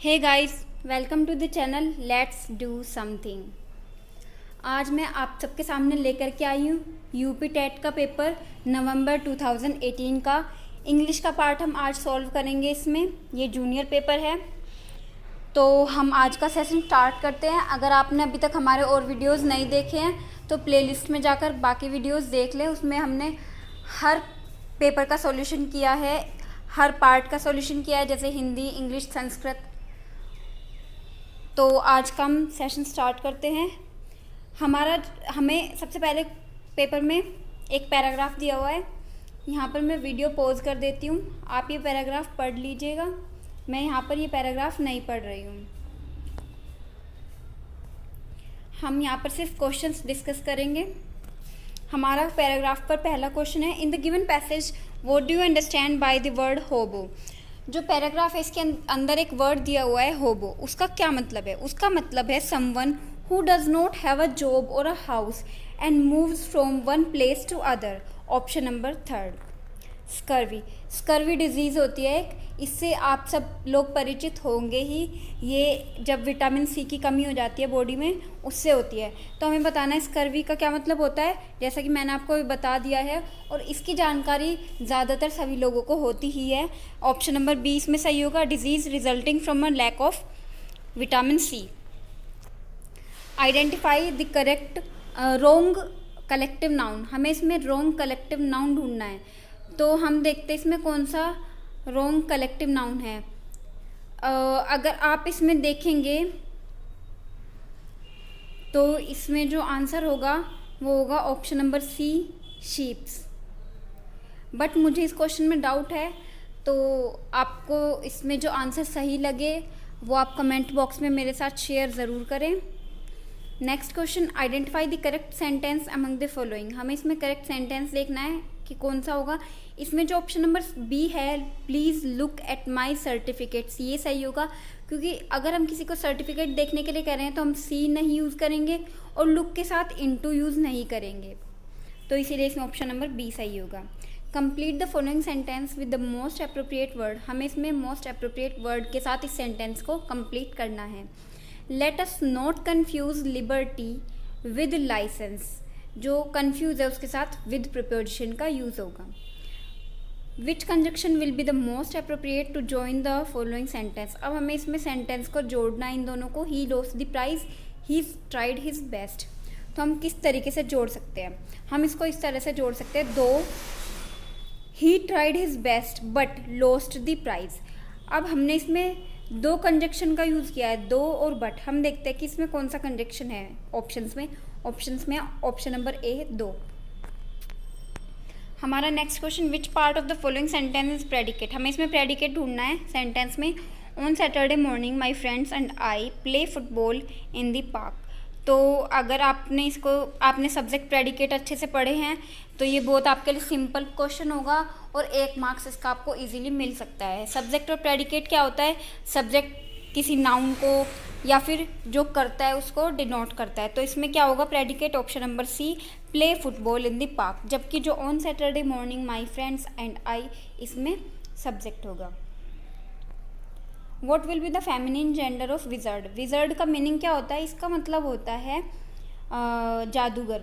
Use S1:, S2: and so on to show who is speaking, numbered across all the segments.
S1: Hey guys, welcome to the channel let's do something. आज मैं आप सबके सामने लेकर के आई हूँ यूपी टेट का पेपर नवंबर 2018 का इंग्लिश का पार्ट हम आज सॉल्व करेंगे। इसमें ये जूनियर पेपर है, तो हम आज का सेशन स्टार्ट करते हैं। अगर आपने अभी तक हमारे और वीडियोस नहीं देखे हैं तो प्लेलिस्ट में जाकर बाकी वीडियोस देख लें। उसमें हमने हर पेपर का सॉल्यूशन किया है, हर पार्ट का सॉल्यूशन किया है, जैसे हिंदी, इंग्लिश, संस्कृत। तो आज का हम सेशन स्टार्ट करते हैं। हमें सबसे पहले पेपर में एक पैराग्राफ दिया हुआ है। यहाँ पर मैं वीडियो पॉज कर देती हूँ, आप ये पैराग्राफ पढ़ लीजिएगा। मैं यहाँ पर ये पैराग्राफ नहीं पढ़ रही हूँ। हम यहाँ पर सिर्फ क्वेश्चंस डिस्कस करेंगे। हमारा पैराग्राफ पर पहला क्वेश्चन है, in the given passage what do you understand by the word होबो। जो पैराग्राफ है इसके अंदर एक वर्ड दिया हुआ है होबो, उसका क्या मतलब है? उसका मतलब है someone who does not have a job और a house and moves from one place to other. Option number third. Scurvy disease होती है एक, इससे आप सब लोग परिचित होंगे ही। ये जब विटामिन सी की कमी हो जाती है बॉडी में, उससे होती है। तो हमें बताना है स्कर्वी का क्या मतलब होता है, जैसा कि मैंने आपको बता दिया है। और इसकी जानकारी ज़्यादातर सभी लोगों को होती ही है। ऑप्शन नंबर बी इसमें सही होगा, disease resulting from a lack of vitamin C. Identify the correct wrong collective noun. हमें इसमें रोंग कलेक्टिव नाउन ढूंढना है। तो हम देखते हैं इसमें कौन सा रोंग कलेक्टिव नाउन है। अगर आप इसमें देखेंगे तो इसमें जो आंसर होगा वो होगा option number C, sheeps. But मुझे इस क्वेश्चन में डाउट है, तो आपको इसमें जो आंसर सही लगे वो आप कमेंट बॉक्स में मेरे साथ शेयर ज़रूर करें। Next question, identify the correct sentence among the following. हमें इसमें करेक्ट सेंटेंस देखना है कि कौन सा होगा। इसमें जो ऑप्शन नंबर बी है, please look at my certificates, ये सही होगा। क्योंकि अगर हम किसी को सर्टिफिकेट देखने के लिए कह रहे हैं तो हम सी नहीं यूज़ करेंगे और लुक के साथ इनटू यूज़ नहीं करेंगे, तो इसीलिए इसमें ऑप्शन नंबर बी सही होगा। Complete the following sentence with the most appropriate word. हमें इसमें मोस्ट अप्रोप्रिएट वर्ड के साथ इस सेंटेंस को कंप्लीट करना है। Let us not confuse liberty with licence. जो कन्फ्यूज है उसके साथ विद प्रिपोजिशन का यूज होगा। Which conjunction will be the most appropriate to join the following sentence. अब हमें इसमें सेंटेंस को जोड़ना है इन दोनों को। He lost the prize, he tried his best. तो हम किस तरीके से जोड़ सकते हैं? हम इसको इस तरह से जोड़ सकते हैं, दो he tried his best but lost the prize. अब हमने इसमें दो कंजक्शन का यूज़ किया है, दो और बट। हम देखते हैं कि इसमें कौन सा कंजक्शन है ऑप्शंस में। ऑप्शन नंबर ए, दो। हमारा next question, which part of the following sentence is predicate. हमें इसमें प्रेडिकेट ढूंढना है सेंटेंस में। On Saturday morning my friends and I play football in the park. तो अगर आपने सब्जेक्ट प्रेडिकेट अच्छे से पढ़े हैं तो ये बहुत आपके लिए सिंपल क्वेश्चन होगा और 1 मार्क्स इसका आपको इजीली मिल सकता है। सब्जेक्ट और प्रेडिकेट क्या होता है? सब्जेक्ट किसी नाउन को या फिर जो करता है उसको डिनोट करता है। तो इसमें क्या होगा? Predicate option number C, play football in the park. जबकि जो on Saturday morning my friends and I, इसमें सब्जेक्ट होगा। What will be the feminine gender of wizard? Wizard का मीनिंग क्या होता है? इसका मतलब होता है जादूगर।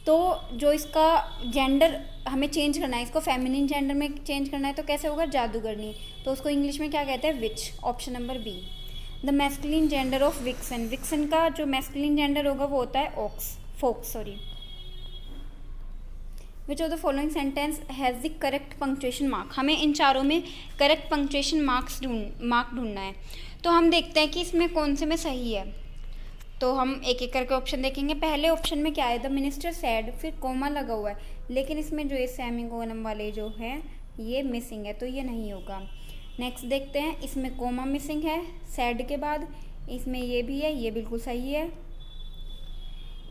S1: तो जो इसका जेंडर हमें चेंज करना है, इसको फेमिनिन जेंडर में चेंज करना है, तो कैसे होगा? जादूगरनी। तो उसको इंग्लिश में क्या कहते हैं? Which. Option number B. The masculine gender of vixen. Vixen का जो मैस्कुलिन जेंडर होगा वो होता है fox. Which of the following sentence has the correct punctuation mark. हमें इन चारों में करेक्ट पंक्चुएशन मार्क ढूंढना है। तो हम देखते हैं कि इसमें कौन से में सही है। तो हम एक एक करके ऑप्शन देखेंगे। पहले ऑप्शन में क्या है? द मिनिस्टर सैड, फिर कोमा लगा हुआ है, लेकिन इसमें जो ये सेमीकोलन वाले जो है ये मिसिंग है, तो ये नहीं होगा। नेक्स्ट देखते हैं, इसमें कोमा मिसिंग है सैड के बाद, इसमें ये भी है, ये बिल्कुल सही है।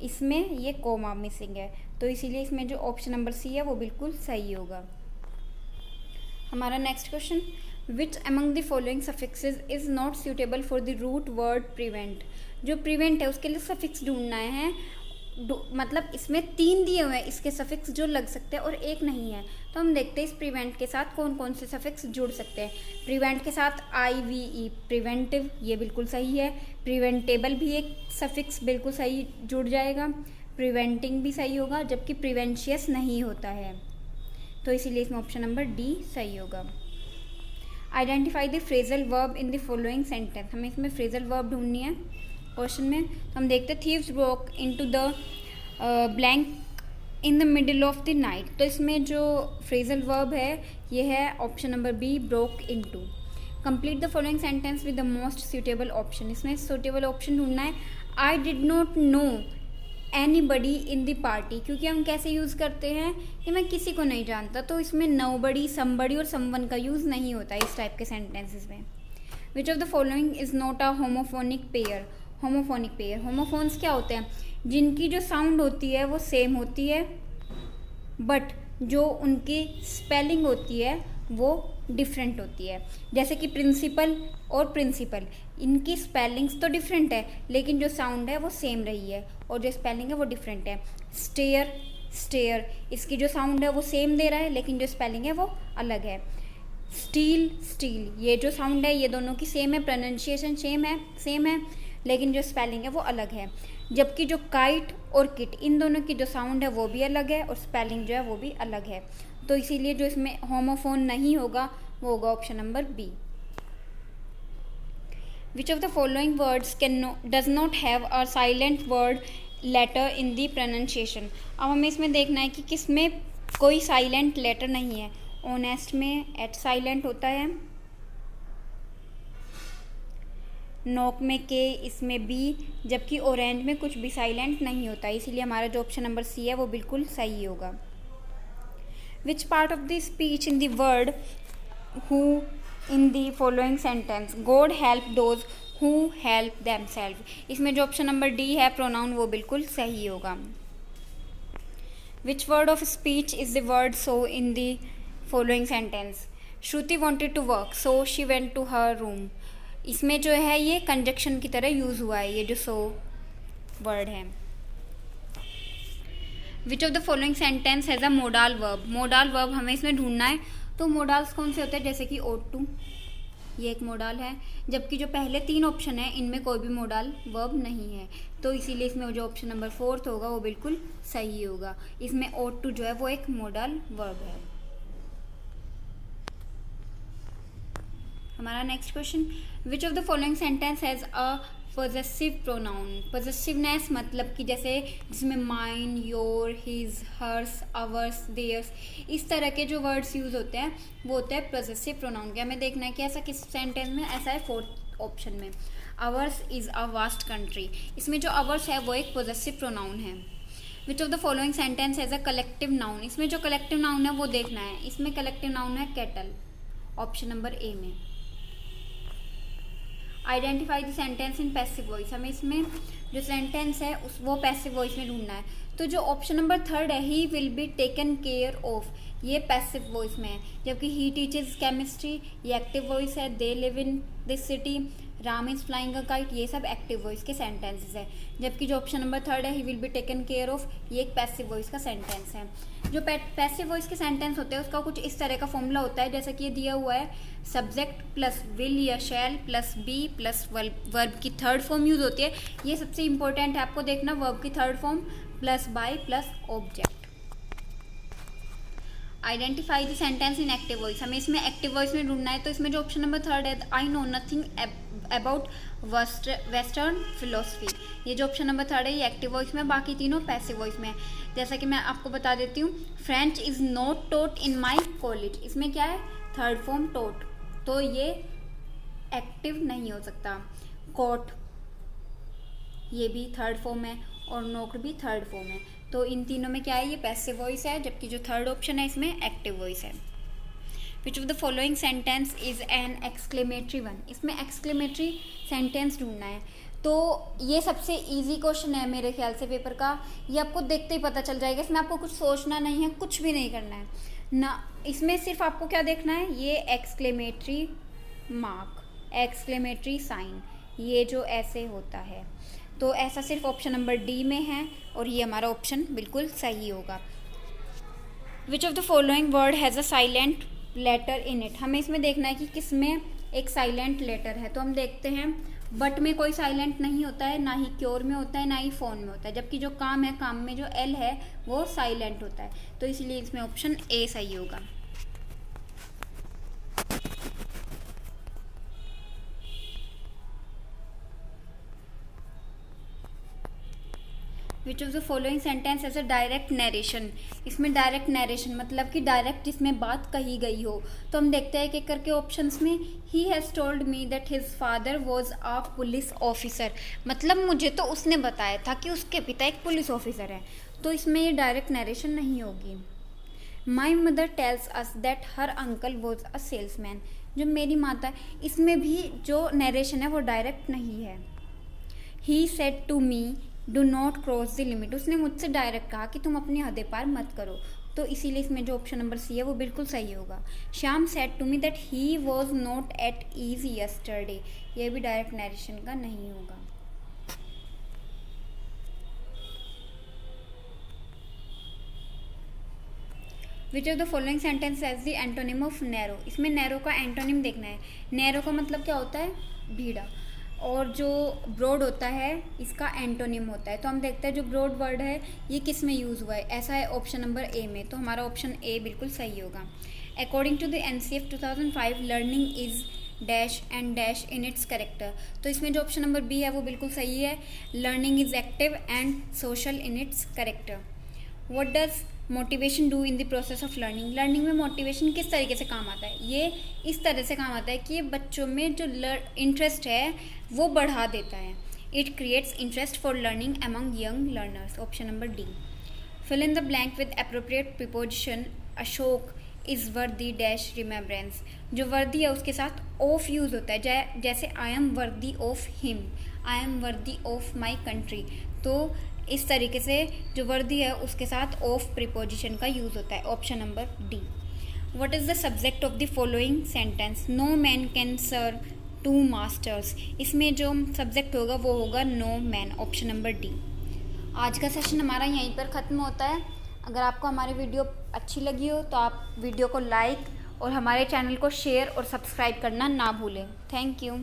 S1: इसमें ये कोमा मिसिंग है, तो इसीलिए इसमें जो ऑप्शन नंबर सी है वो बिल्कुल सही होगा। हमारा next question, which among the following suffixes is not suitable for the root word prevent. जो प्रिवेंट है उसके लिए सफिक्स ढूंढना है। मतलब इसमें 3 दिए हुए हैं इसके सफिक्स जो लग सकते हैं और एक नहीं है, तो हम देखते हैं इस प्रिवेंट के साथ कौन कौन से सफिक्स जुड़ सकते हैं। प्रिवेंट के साथ IVE प्रिवेंटिव, ये बिल्कुल सही है। प्रिवेंटेबल भी एक सफिक्स बिल्कुल सही जुड़ जाएगा। प्रिवेंटिंग भी सही होगा, जबकि प्रिवेंशियस नहीं होता है, तो इसीलिए इसमें ऑप्शन नंबर डी सही होगा। Identify the phrasal verb in the following sentence, हमें इसमें फ्रेजल वर्ब ढूंढनी है क्वेश्चन में। तो हम देखते हैं thieves broke into the blank in the middle of the night, तो इसमें जो फ्रेजल वर्ब है ये है option number B, broke into. Complete the following sentence with the most suitable option, इसमें सूटेबल ऑप्शन ढूंढना है। I did not know anybody in the party, क्योंकि हम कैसे यूज़ करते हैं कि मैं किसी को नहीं जानता, तो इसमें नोबडी, समबडी और समवन का यूज़ नहीं होता है इस टाइप के सेंटेंसेस में। विच of the following is not a homophonic pair, homophonic pair, homophones क्या होते हैं, जिनकी जो साउंड होती है वो सेम होती है बट जो उनकी स्पेलिंग होती है वो डिफरेंट होती है। जैसे कि प्रिंसिपल और प्रिंसिपल, इनकी स्पेलिंग्स तो डिफरेंट है लेकिन जो साउंड है वो सेम रही है और जो स्पेलिंग है वो डिफरेंट है। स्टेयर, स्टेयर, इसकी जो साउंड है वो सेम दे रहा है लेकिन जो स्पेलिंग है वो अलग है। स्टील, स्टील, ये जो साउंड है ये दोनों की सेम है, प्रोनाउंसिएशन सेम है लेकिन जो स्पेलिंग है वो अलग है। जबकि जो काइट और किट, इन दोनों की जो साउंड है वो भी अलग है और स्पेलिंग जो है वो भी अलग है, तो इसीलिए जो इसमें होमोफोन नहीं होगा वो होगा option number B. Which of the following words does not have a silent word letter in the pronunciation, अब हमें इसमें देखना है कि किसमें कोई साइलेंट लेटर नहीं है। ऑनेस्ट में एच साइलेंट होता है, नोक में के, इसमें बी, जबकि ऑरेंज में कुछ भी साइलेंट नहीं होता, इसीलिए हमारा जो ऑप्शन नंबर सी है वो बिल्कुल सही होगा। Which part of the speech in the word who in the following sentence, God help those who help themselves, इसमें जो ऑप्शन नंबर डी है प्रोनाउन वो बिल्कुल सही होगा। Which word of speech is the word so in the following sentence, Shruti wanted to work so she went to her room, इसमें जो है ये कंजक्शन की तरह यूज हुआ है ये जो सो वर्ड है। Which of the following sentence has a modal verb, modal verb हमें इसमें ढूंढना है, तो मोडाल्स कौन से होते हैं, जैसे कि ought to, ये एक मोडाल है, जबकि जो पहले 3 ऑप्शन है इनमें कोई भी मोडाल वर्ब नहीं है, तो इसीलिए इसमें जो ऑप्शन नंबर 4 होगा वो बिल्कुल सही होगा। इसमें ought to जो है वो एक मोडाल वर्ब है। हमारा next question, which of the following sentence has a possessive pronoun, possessiveness मतलब कि जैसे जिसमें mine, your, his, hers, ours, theirs, इस तरह के जो वर्ड्स यूज होते हैं वो होते हैं पॉजेसिव प्रोनाउन के। हमें देखना है कि ऐसा किस सेंटेंस में, ऐसा है 4th ऑप्शन में, ours is a vast country, इसमें जो अवर्स है वो एक पॉजेसिव प्रोनाउन है। Which of the following sentence has a collective noun, इसमें जो कलेक्टिव नाउन है वो देखना है, इसमें कलेक्टिव नाउन है कैटल, ऑप्शन नंबर ए में। Identify the sentence in passive voice, हमें इसमें जो सेंटेंस है उस वो पैसिव वॉइस में ढूंढना है, तो जो ऑप्शन नंबर 3 है, he will be taken care of, ये पैसिव वॉइस में है, जबकि ही टीचेस केमिस्ट्री ये एक्टिव वॉइस है, they live in this city, Ram is flying a kite, ये सब एक्टिव वॉइस के सेंटेंसेस है, जबकि जो ऑप्शन नंबर 3 है, he will be taken care of, ये एक पैसिव वॉइस का सेंटेंस है। जो पैसिव वॉइस के सेंटेंस होते हैं उसका कुछ इस तरह का फॉर्मूला होता है, जैसा कि ये दिया हुआ है, सब्जेक्ट प्लस विल या shall plus be plus verb की 3rd फॉर्म यूज होती है, ये सबसे इंपॉर्टेंट है आपको देखना, वर्ब की 3rd form plus by plus object. Identify the sentence in active voice, हमें इसमें एक्टिव वॉइस में ढूंढना है, तो इसमें जो ऑप्शन नंबर 3 है, I know nothing about western philosophy, ये जो ऑप्शन नंबर 3 है ये एक्टिव वॉइस में, बाकी तीनों पैसिव वॉइस में है। जैसा कि मैं आपको बता देती हूँ, French is not taught in my college, इसमें क्या है 3rd फॉर्म टॉट, तो ये एक्टिव नहीं हो सकता। कोट ये भी 3rd फॉर्म है और नोट भी 3rd फॉर्म है, तो इन तीनों में क्या है, ये पैसिव वॉइस है, जबकि जो 3rd ऑप्शन है इसमें एक्टिव वॉइस है। Which of the following sentence is an exclamatory one, इसमें एक्सक्लेमेटरी सेंटेंस ढूंढना है, तो ये सबसे इजी क्वेश्चन है मेरे ख्याल से पेपर का, ये आपको देखते ही पता चल जाएगा, इसमें आपको कुछ सोचना नहीं है, कुछ भी नहीं करना है ना, इसमें सिर्फ आपको क्या देखना है, ये एक्सक्लेमेटरी मार्क, एक्सक्लेमेटरी साइन, ये जो ऐसे होता है, तो ऐसा सिर्फ ऑप्शन नंबर डी में है और ये हमारा ऑप्शन बिल्कुल सही होगा। Which of the following word has a silent letter in it. हमें इसमें देखना है कि किस में एक साइलेंट लेटर है। तो हम देखते हैं बट में कोई साइलेंट नहीं होता है, ना ही क्योर में होता है, ना ही फोन में होता है, जबकि जो काम है, काम में जो एल है वो साइलेंट होता है। तो इसलिए इसमें ऑप्शन ए सही होगा। Which of the following sentence as a direct narration. इसमें डायरेक्ट नरेशन मतलब कि डायरेक्ट जिसमें बात कही गई हो। तो हम देखते हैं कि करके ऑप्शंस में he has told me that his father was a police officer, मतलब मुझे तो उसने बताया था कि उसके पिता एक पुलिस ऑफिसर है। तो इसमें ये डायरेक्ट नरेशन नहीं होगी। My mother tells us that her uncle was a salesman. जो मेरी माता है, इसमें भी जो नरेशन है वो डायरेक्ट नहीं है। He said to me do not cross the limit. उसने मुझसे डायरेक्ट कहा कि तुम अपनी हदें पार मत करो। तो इसीलिए इसमें जो ऑप्शन नंबर सी है वो बिल्कुल सही होगा। Shyam said to me that he was not at ease yesterday. ये भी डायरेक्ट नरेशन का नहीं होगा। Which of the following sentence as the antonym of narrow. इसमें नैरो का एंटोनिम देखना है। नैरो का मतलब क्या होता है? भीड़ा। और जो ब्रॉड होता है इसका एंटोनिम होता है। तो हम देखते हैं जो ब्रॉड वर्ड है ये किस में यूज़ हुआ है। ऐसा है ऑप्शन नंबर ए में। तो हमारा ऑप्शन ए बिल्कुल सही होगा। According to the NCF 2005 learning is dash and dash in its character. तो इसमें जो ऑप्शन नंबर बी है वो बिल्कुल सही है। Learning is active and social in its character. What does motivation do in the process of learning. Learning में motivation किस तरीके से काम आता है? ये इस तरह से काम आता है कि बच्चों में जो इंटरेस्ट है वो बढ़ा देता है। It creates interest for learning among young learners. Option number D. Fill in the blank with appropriate preposition. Ashok is worthy dash remembrance. जो वर्दी है उसके साथ ऑफ यूज़ होता है, जैसे I am worthy of him, I am worthy of my country. तो इस तरीके से जो वर्दी है उसके साथ ऑफ प्रीपोजिशन का यूज़ होता है। Option number D. What is the subject of the following sentence. No man can serve two masters. इसमें जो सब्जेक्ट होगा वो होगा no man. Option number D. आज का सेशन हमारा यहीं पर ख़त्म होता है। अगर आपको हमारी वीडियो अच्छी लगी हो तो आप वीडियो को लाइक और हमारे चैनल को शेयर और सब्सक्राइब करना ना भूलें। Thank you.